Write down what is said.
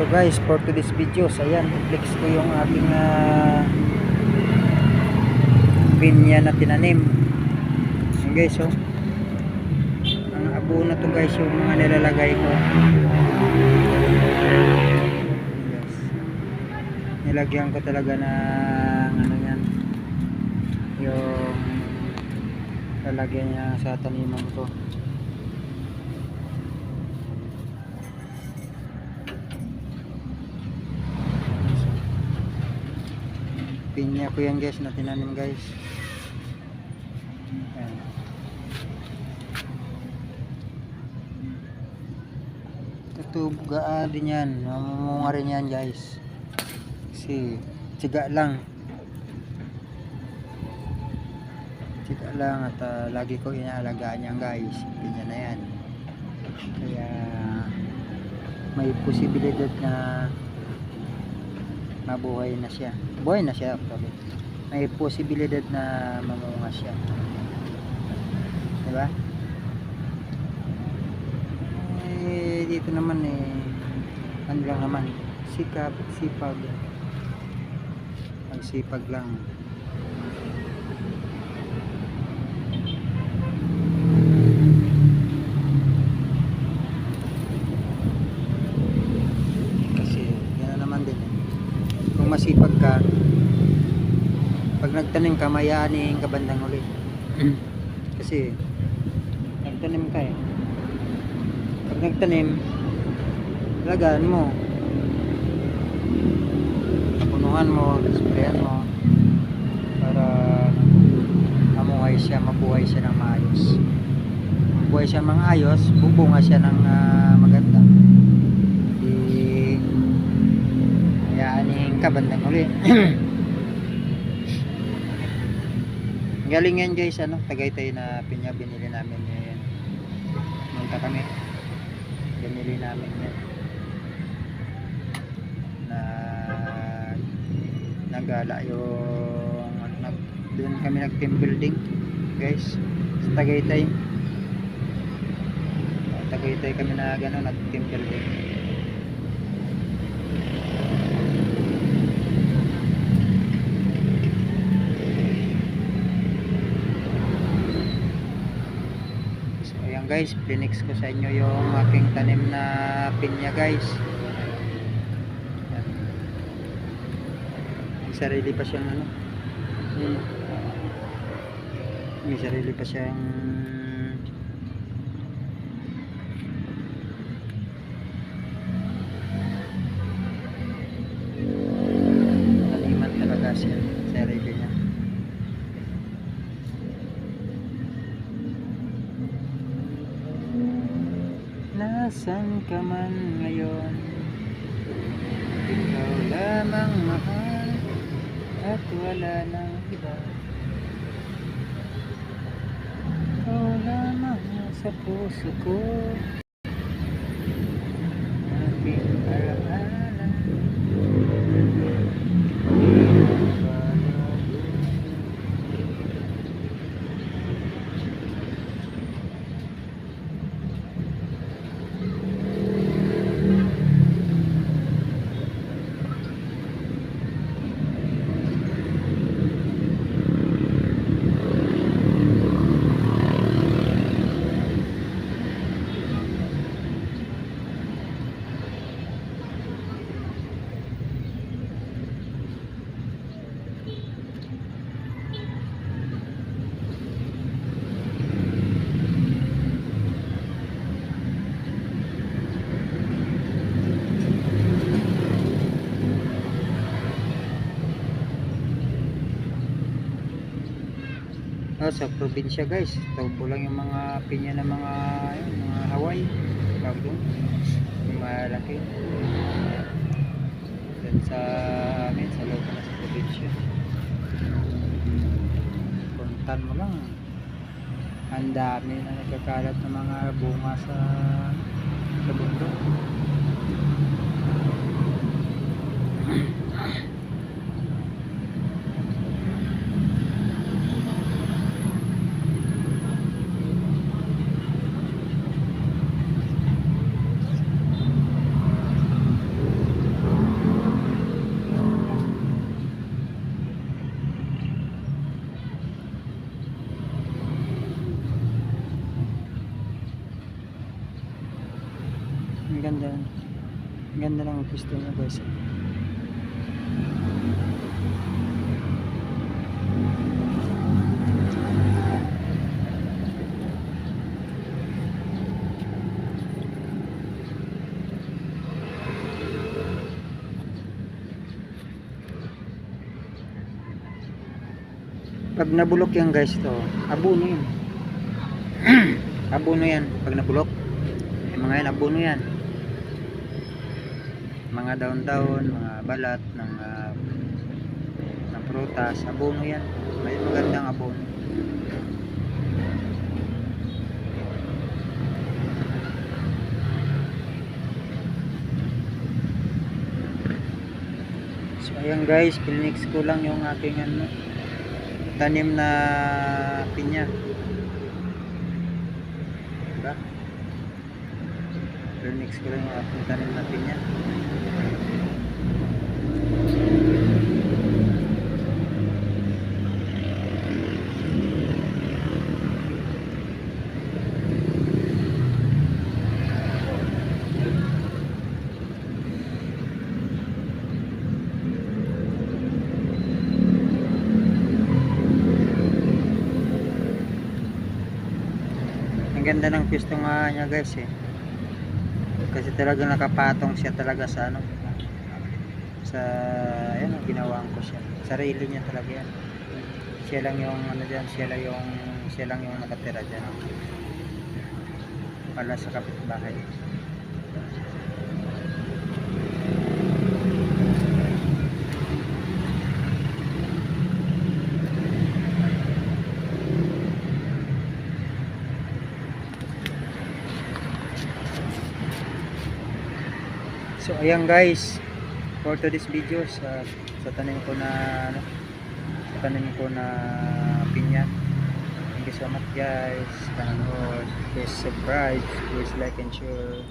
So guys, for today's video, ayan, i-flex ko yung aking pinya na tinanim. Ayan guys, oh. Ang abo na to guys, yung mga nilalagay ko. Yes. Nilagyan ko talaga ng ano yan, yung lalagyan niya sa taniman ko. Pinya ko yan guys na tinanim guys. Ayan. Tutubugaan din yan, mamunga rin yan guys, kasi tiga lang at lagi ko inaalagaan yan guys, pinya na yan. Kaya may posibilidad na mabuhay na siya, buhay na siya actually. May posibilidad na mamunga siya, diba? Dito naman ano lang naman, sipag magsipag lang. Kasi yan naman din kung masipag ka, pag nagtanim ka mayayanin ka bandang ulit. Kasi nagtanim ka pag nagtanim, lagaan mo, punuhan mo, sprayan mo para mamuhay siya, mabuhay siya ng maayos. Mabuhay siya ng maayos, bubunga siya ng maganda. Di mayayanin ka bandang ulit. Galing yan guys, Tagaytay na pinya, binili namin yan. Munta kami, binili namin yan na nagala yung doon kami nag-team building guys sa Tagaytay kami na gano'n, nag-team building. Guys, plinix ko sa inyo yung aking tanim na pinya guys. Yan. May sarili pa siyang may sarili pa siyang taniman talaga siya, sarili niya. Nasaan ka man ngayon, ikaw lamang mahal at wala nang iba. Ikaw lamang sa puso ko, aking alaala. Sa probinsya guys, taupo lang yung mga pinya ng mga Hawaii, bagong malaki. Dan sa amin, sa loob na sa probinsya, puntan mo lang, ang dami na nagkakalat ng mga bunga sa bundok. Ang ganda ng pwesto niya guys. Pag nabulok yan guys to, abono yan. Abono yan pag nabulok. Yung mga yan, abono yan. Mga daon-daon, mga balat ng prutas, abono yan. May magandang abono. So ayan guys, pinix ko lang yung aking tanim na pinya. Diba? Pinix ko lang yung aking tanim na pinya. Ang ganda ng pwesto nga niya guys kasi talaga nakapatong siya talaga sa sa ayan, ginawaan ko siya, sarili niya talaga yan. Siya lang yung dyan, siya lang yung nakatira dyan pala sa kapitbahay. So ayan guys, for today's video sa tanim ko na pinya. Thank you so much guys. Please subscribe, please like and share.